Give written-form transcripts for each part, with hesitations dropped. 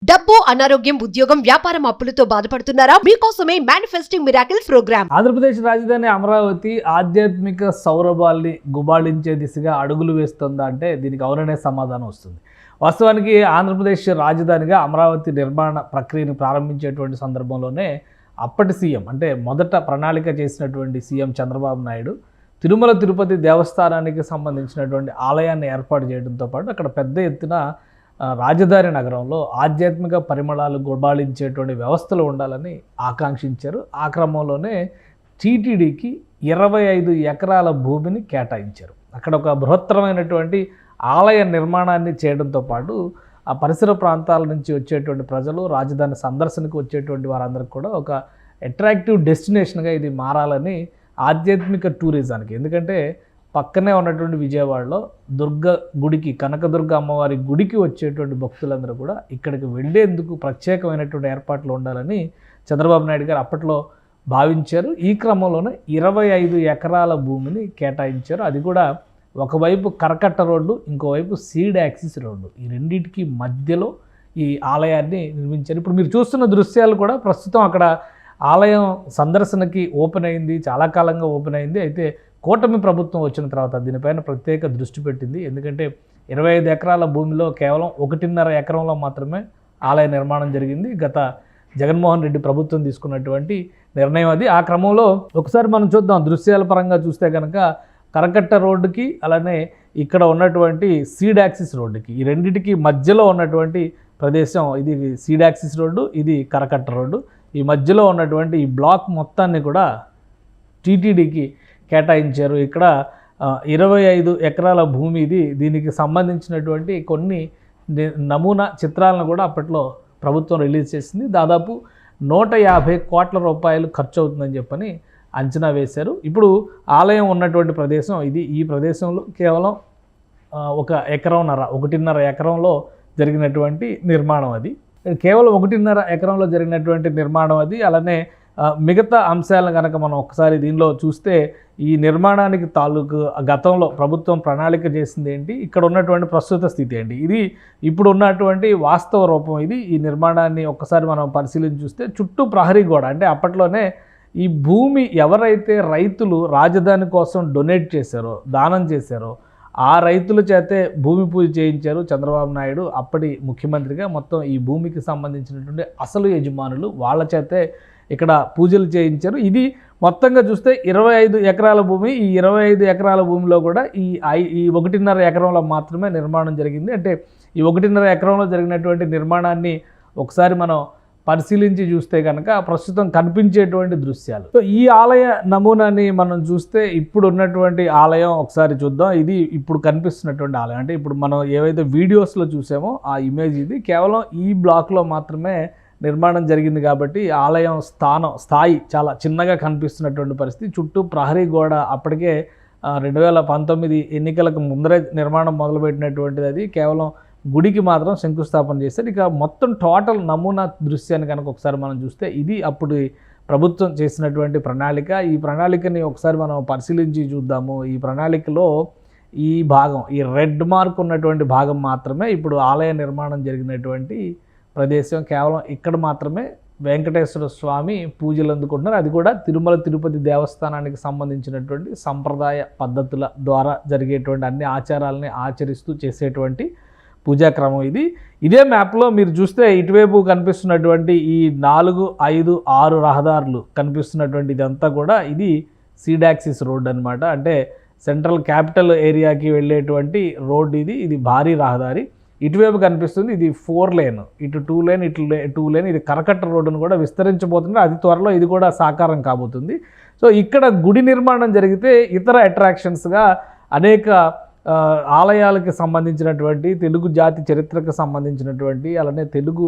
డబ్బు, అనారోగ్యం, ఉద్యోగం, వ్యాపారం అప్పులతో బాధపడుతున్నారా? మీకోసమే మేనిఫెస్టింగ్ మిరాకిల్స్ ప్రోగ్రామ్. ఆంధ్రప్రదేశ్ రాజధాని అమరావతి ఆధ్యాత్మిక సౌరభాల్ని గుబాళించే దిశగా అడుగులు వేస్తుందా అంటే దీనికి అవుననే సమాధానం వస్తుంది. వాస్తవానికి ఆంధ్రప్రదేశ్ రాజధానిగా అమరావతి నిర్మాణ ప్రక్రియను ప్రారంభించేటువంటి సందర్భంలోనే అప్పటి సీఎం అంటే మొదట ప్రణాళిక చేసినటువంటి సీఎం చంద్రబాబు నాయుడు తిరుమల తిరుపతి దేవస్థానానికి సంబంధించినటువంటి ఆలయాన్ని ఏర్పాటు చేయడంతో పాటు అక్కడ పెద్ద ఎత్తున రాజధాని నగరంలో ఆధ్యాత్మిక పరిమళాలు గుబాళించేటువంటి వ్యవస్థలు ఉండాలని ఆకాంక్షించారు. ఆ క్రమంలోనే టీటీడీకి 25 ఎకరాల భూమిని కేటాయించారు. అక్కడ ఒక బృహత్తరమైనటువంటి ఆలయ నిర్మాణాన్ని చేయడంతో పాటు ఆ పరిసర ప్రాంతాల నుంచి వచ్చేటువంటి ప్రజలు రాజధాని సందర్శనకు వచ్చేటువంటి వారందరికీ కూడా ఒక అట్రాక్టివ్ డెస్టినేషన్గా ఇది మారాలని ఆధ్యాత్మిక టూరిజానికి, ఎందుకంటే పక్కనే ఉన్నటువంటి విజయవాడలో దుర్గ గుడికి, కనకదుర్గ అమ్మవారి గుడికి వచ్చేటువంటి భక్తులందరూ కూడా ఇక్కడికి వెళ్ళేందుకు ప్రత్యేకమైనటువంటి ఏర్పాట్లు ఉండాలని చంద్రబాబు నాయుడు గారు అప్పట్లో భావించారు. ఈ క్రమంలోనే 25 ఎకరాల భూమిని కేటాయించారు. అది కూడా ఒకవైపు కరకట్ట రోడ్డు, ఇంకోవైపు సీడ్ యాక్సిస్ రోడ్డు, ఈ రెండింటికి మధ్యలో ఈ ఆలయాన్ని నిర్మించారు. ఇప్పుడు మీరు చూస్తున్న దృశ్యాలు కూడా ప్రస్తుతం అక్కడ ఆలయం సందర్శనకి ఓపెన్ అయింది, చాలా కాలంగా ఓపెన్ అయింది. అయితే కూటమి ప్రభుత్వం వచ్చిన తర్వాత దీనిపైన ప్రత్యేక దృష్టి పెట్టింది. ఎందుకంటే 25 ఎకరాల భూమిలో కేవలం 1.5 ఎకరంలో మాత్రమే ఆలయ నిర్మాణం జరిగింది. గత జగన్మోహన్ రెడ్డి ప్రభుత్వం తీసుకున్నటువంటి నిర్ణయం అది. ఆ క్రమంలో ఒకసారి మనం చూద్దాం, దృశ్యాల పరంగా చూస్తే కనుక కరకట్ట రోడ్డుకి అలానే ఇక్కడ ఉన్నటువంటి సీడ్ యాక్సిస్ రోడ్డుకి, ఈ రెండింటికి మధ్యలో ఉన్నటువంటి ప్రదేశం ఇది సీడ్ యాక్సిస్ రోడ్డు, ఇది కరకట్ట రోడ్డు. ఈ మధ్యలో ఉన్నటువంటి ఈ బ్లాక్ మొత్తాన్ని కూడా టీటీడీకి కేటాయించారు. ఇక్కడ 25 ఎకరాల భూమి ఇది. దీనికి సంబంధించినటువంటి కొన్ని నమూనా చిత్రాలను కూడా అప్పట్లో ప్రభుత్వం రిలీజ్ చేసింది. దాదాపు 150 కోట్ల రూపాయలు ఖర్చు అవుతుందని చెప్పని అంచనా వేశారు. ఇప్పుడు ఆలయం ఉన్నటువంటి ప్రదేశం ఇది. ఈ ప్రదేశంలో కేవలం 1.5 ఎకరంలో జరిగినటువంటి నిర్మాణం అది. కేవలం 1.5 ఎకరంలో జరిగినటువంటి నిర్మాణం అది. అలానే మిగతా అంశాలను కనుక మనం ఒకసారి దీనిలో చూస్తే ఈ నిర్మాణానికి తాలూకు గతంలో ప్రభుత్వం ప్రణాళిక చేసింది ఏంటి, ఇక్కడ ఉన్నటువంటి ప్రస్తుత స్థితి ఏంటి, ఇది ఇప్పుడు ఉన్నటువంటి వాస్తవ రూపం ఇది. ఈ నిర్మాణాన్ని ఒక్కసారి మనం పరిశీలించి చూస్తే చుట్టూ ప్రహరీ గోడ, అంటే అప్పట్లోనే ఈ భూమి ఎవరైతే రైతులు రాజధాని కోసం డొనేట్ చేశారో, దానం చేశారో, ఆ రైతుల చేతే భూమి పూజ చేయించారు చంద్రబాబు నాయుడు అప్పటి ముఖ్యమంత్రిగా. మొత్తం ఈ భూమికి సంబంధించినటువంటి అసలు యజమానులు వాళ్ళ చేతే ఇక్కడ పూజలు చేయించారు. ఇది మొత్తంగా చూస్తే 25 ఎకరాల భూమి. ఈ 25 ఎకరాల భూమిలో కూడా ఈ 1.5 ఎకరంలో మాత్రమే నిర్మాణం జరిగింది. అంటే ఈ 1.5 ఎకరంలో జరిగినటువంటి నిర్మాణాన్ని ఒకసారి మనం పరిశీలించి చూస్తే కనుక ప్రస్తుతం కనిపించేటువంటి దృశ్యాలు. సో ఈ ఆలయ నమూనాని మనం చూస్తే ఇప్పుడు ఉన్నటువంటి ఆలయం ఒకసారి చూద్దాం. ఇది ఇప్పుడు కనిపిస్తున్నటువంటి ఆలయం, అంటే ఇప్పుడు మనం ఏవైతే వీడియోస్లో చూసామో ఆ ఇమేజ్ ఇది. కేవలం ఈ బ్లాక్లో మాత్రమే నిర్మాణం జరిగింది కాబట్టి ఆలయం స్థాయి చాలా చిన్నగా కనిపిస్తున్నటువంటి పరిస్థితి. చుట్టూ ప్రహరీ గోడ అప్పటికే 2019 ఎన్నికలకు ముందరే నిర్మాణం మొదలుపెట్టినటువంటిది. అది కేవలం గుడికి మాత్రం శంకుస్థాపన చేశారు. ఇక మొత్తం టోటల్ నమూనా దృశ్యాన్ని కనుక ఒకసారి మనం చూస్తే ఇది అప్పుడు ప్రభుత్వం చేసినటువంటి ప్రణాళిక. ఈ ప్రణాళికని ఒకసారి మనం పరిశీలించి చూద్దాము. ఈ ప్రణాళికలో ఈ భాగం, ఈ రెడ్ మార్క్ ఉన్నటువంటి భాగం మాత్రమే ఇప్పుడు ఆలయ నిర్మాణం జరిగినటువంటి ప్రదేశం. కేవలం ఇక్కడ మాత్రమే వెంకటేశ్వర స్వామి పూజలు అందుకుంటున్నారు. అది కూడా తిరుమల తిరుపతి దేవస్థానానికి సంబంధించినటువంటి సంప్రదాయ పద్ధతుల ద్వారా జరిగేటువంటి అన్ని ఆచారాలని ఆచరిస్తూ చేసేటువంటి పూజాక్రమం ఇది. ఇదే మ్యాప్లో మీరు చూస్తే ఇటువైపు కనిపిస్తున్నటువంటి ఈ 4, 5, 6 రహదారులు కనిపిస్తున్నటువంటి ఇదంతా కూడా ఇది సీడ్ యాక్సిస్ రోడ్ అనమాట. అంటే సెంట్రల్ క్యాపిటల్ ఏరియాకి వెళ్ళేటువంటి రోడ్ ఇది. ఇది భారీ రహదారి. ఇటువైపు కనిపిస్తుంది ఇది 4 లేన్, ఇటు 2 లేన్, ఇటు 2 లేన్. ఇది కరకట్ట రోడ్డును కూడా విస్తరించబోతుంది. అది త్వరలో ఇది కూడా సాకారం కాబోతుంది. సో ఇక్కడ గుడి నిర్మాణం జరిగితే ఇతర అట్రాక్షన్స్గా అనేక ఆలయాలకు సంబంధించినటువంటి, తెలుగు జాతి చరిత్రకు సంబంధించినటువంటి, అలానే తెలుగు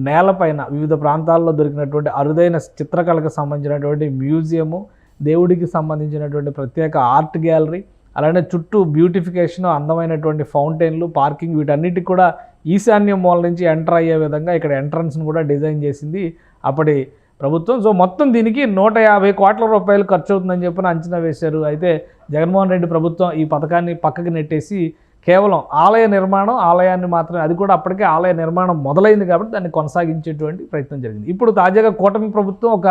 నేలపైన వివిధ ప్రాంతాల్లో దొరికినటువంటి అరుదైన చిత్రకళకు సంబంధించినటువంటి మ్యూజియము, దేవుడికి సంబంధించినటువంటి ప్రత్యేక ఆర్ట్ గ్యాలరీ, అలానే చుట్టూ బ్యూటిఫికేషన్, అందమైనటువంటి ఫౌంటైన్లు, పార్కింగ్, వీటన్నిటికి కూడా ఈశాన్య మూల నుంచి ఎంటర్ అయ్యే విధంగా ఇక్కడ ఎంట్రన్స్ను కూడా డిజైన్ చేసింది అప్పటి ప్రభుత్వం. సో మొత్తం దీనికి 150 కోట్ల రూపాయలు ఖర్చు అవుతుందని చెప్పి అంచనా వేశారు. అయితే జగన్మోహన్ రెడ్డి ప్రభుత్వం ఈ పథకాన్ని పక్కకి నెట్టేసి కేవలం ఆలయ నిర్మాణం, ఆలయాన్ని మాత్రమే, అది కూడా అప్పటికే ఆలయ నిర్మాణం మొదలైంది కాబట్టి దాన్ని కొనసాగించేటువంటి ప్రయత్నం జరిగింది. ఇప్పుడు తాజాగా కూటమి ప్రభుత్వం ఒక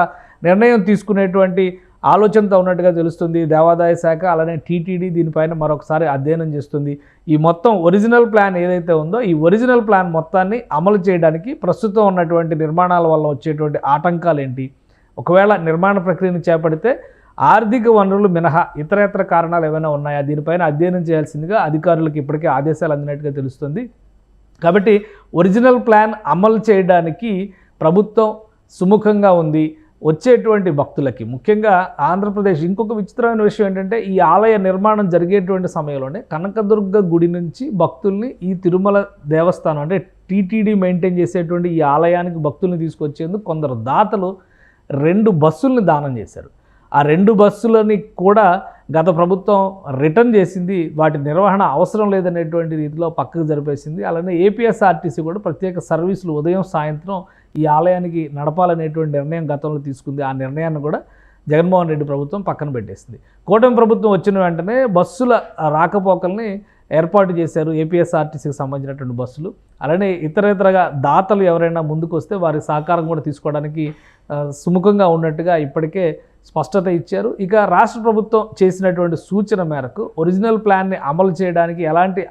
నిర్ణయం తీసుకునేటువంటి ఆలోచనతో ఉన్నట్టుగా తెలుస్తుంది. దేవాదాయ శాఖ అలానే టీటీడీ దీనిపైన మరొకసారి అధ్యయనం చేస్తుంది. ఈ మొత్తం ఒరిజినల్ ప్లాన్ ఏదైతే ఉందో ఈ ఒరిజినల్ ప్లాన్ మొత్తాన్ని అమలు చేయడానికి ప్రస్తుతం ఉన్నటువంటి నిర్మాణాల వల్ల వచ్చేటువంటి ఆటంకాలు ఏంటి, ఒకవేళ నిర్మాణ ప్రక్రియను చేపడితే ఆర్థిక వనరులు మినహా ఇతరేతర కారణాలు ఏమైనా ఉన్నాయా, దీనిపైన అధ్యయనం చేయాల్సిందిగా అధికారులకు ఇప్పటికే ఆదేశాలు అందినట్టుగా తెలుస్తుంది. కాబట్టి ఒరిజినల్ ప్లాన్ అమలు చేయడానికి ప్రభుత్వం సుముఖంగా ఉంది. వచ్చేటువంటి భక్తులకి ముఖ్యంగా ఆంధ్రప్రదేశ్ ఇంకొక విచిత్రమైన విషయం ఏంటంటే ఈ ఆలయ నిర్మాణం జరిగేటువంటి సమయంలోనే కనకదుర్గ గుడి నుంచి భక్తుల్ని ఈ తిరుమల దేవస్థానం అంటే టీటీడీ మెయింటైన్ చేసేటువంటి ఈ ఆలయానికి భక్తుల్ని తీసుకొచ్చేందుకు కొందరు దాతలు 2 బస్సుల్ని దానం చేశారు. ఆ 2 బస్సులని కూడా గత ప్రభుత్వం రిటర్న్ చేసింది. వాటి నిర్వహణ అవసరం లేదనేటువంటి రీతిలో పక్కకు జరిపేసింది. అలానే ఏపీఎస్ఆర్టీసీ కూడా ప్రత్యేక సర్వీసులు ఉదయం సాయంత్రం ఈ ఆలయానికి నడపాలనేటువంటి నిర్ణయం గతంలో తీసుకుంది. ఆ నిర్ణయాన్ని కూడా జగన్మోహన్ రెడ్డి ప్రభుత్వం పక్కన పెట్టేసింది. కూటమి ప్రభుత్వం వచ్చిన వెంటనే బస్సుల రాకపోకల్ని ఏర్పాటు చేశారు, ఏపీఎస్ఆర్టీసీకి సంబంధించినటువంటి బస్సులు. అలానే ఇతరేతరగా దాతలు ఎవరైనా ముందుకు వస్తే వారి సహకారం కూడా తీసుకోవడానికి సుముఖంగా ఉన్నట్టుగా ఇప్పటికే స్పష్టత ఇచ్చారు. ఇక రాష్ట్ర ప్రభుత్వం చేసినటువంటి సూచన మేరకు ఒరిజినల్ ప్లాన్ని అమలు చేయడానికి ఎలాంటి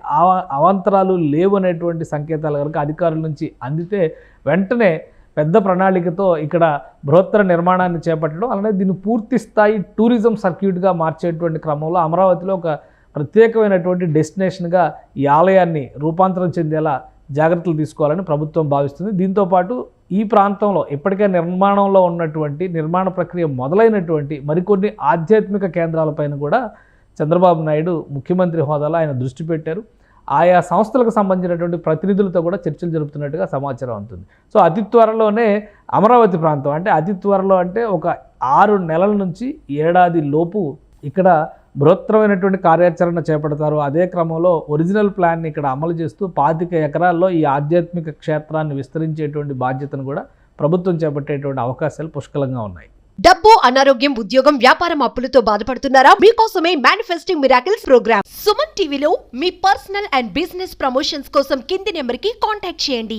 అవాంతరాలు లేవు అనేటువంటి సంకేతాలు కనుక అధికారుల నుంచి అందితే వెంటనే పెద్ద ప్రణాళికతో ఇక్కడ బృహత్తర నిర్మాణాన్ని చేపట్టడం, అలానే దీన్ని పూర్తి స్థాయి టూరిజం సర్క్యూట్గా మార్చేటువంటి క్రమంలో అమరావతిలో ఒక ప్రత్యేకమైనటువంటి డెస్టినేషన్గా ఈ ఆలయాన్ని రూపాంతరం చెందేలా జాగ్రత్తలు తీసుకోవాలని ప్రభుత్వం భావిస్తుంది. దీంతోపాటు ఈ ప్రాంతంలో ఇప్పటికే నిర్మాణంలో ఉన్నటువంటి నిర్మాణ ప్రక్రియ మొదలైనటువంటి మరికొన్ని ఆధ్యాత్మిక కేంద్రాలపైన కూడా చంద్రబాబు నాయుడు ముఖ్యమంత్రి హోదాలో ఆయన దృష్టి పెట్టారు. ఆయా సంస్థలకు సంబంధించినటువంటి ప్రతినిధులతో కూడా చర్చలు జరుపుతున్నట్టుగా సమాచారం ఉంటుంది. సో అతి త్వరలోనే అమరావతి ప్రాంతం అంటే అతి త్వరలో అంటే ఒక 6 నెలల నుంచి ఏడాది లోపు ఇక్కడ బృహత్తరమైనటువంటి కార్యాచరణ చేపడతారు. అదే క్రమంలో ఒరిజినల్ ప్లాన్ని ఇక్కడ అమలు చేస్తూ 25 ఎకరాల్లో ఈ ఆధ్యాత్మిక క్షేత్రాన్ని విస్తరించేటువంటి బాధ్యతను కూడా ప్రభుత్వం చేపట్టేటువంటి అవకాశాలు పుష్కలంగా ఉన్నాయి. డబ్బు, అనారోగ్యం, ఉద్యోగం, వ్యాపారం అప్పులతో బాధపడుతున్నారా? మీకోసమే మేనిఫెస్టింగ్ మిరాకిల్స్ ప్రోగ్రామ్. సుమన్ టీవీలో మీ పర్సనల్ అండ్ బిజినెస్ ప్రమోషన్స్ కోసం కింది నెంబర్కి కాంటాక్ట్ చేయండి.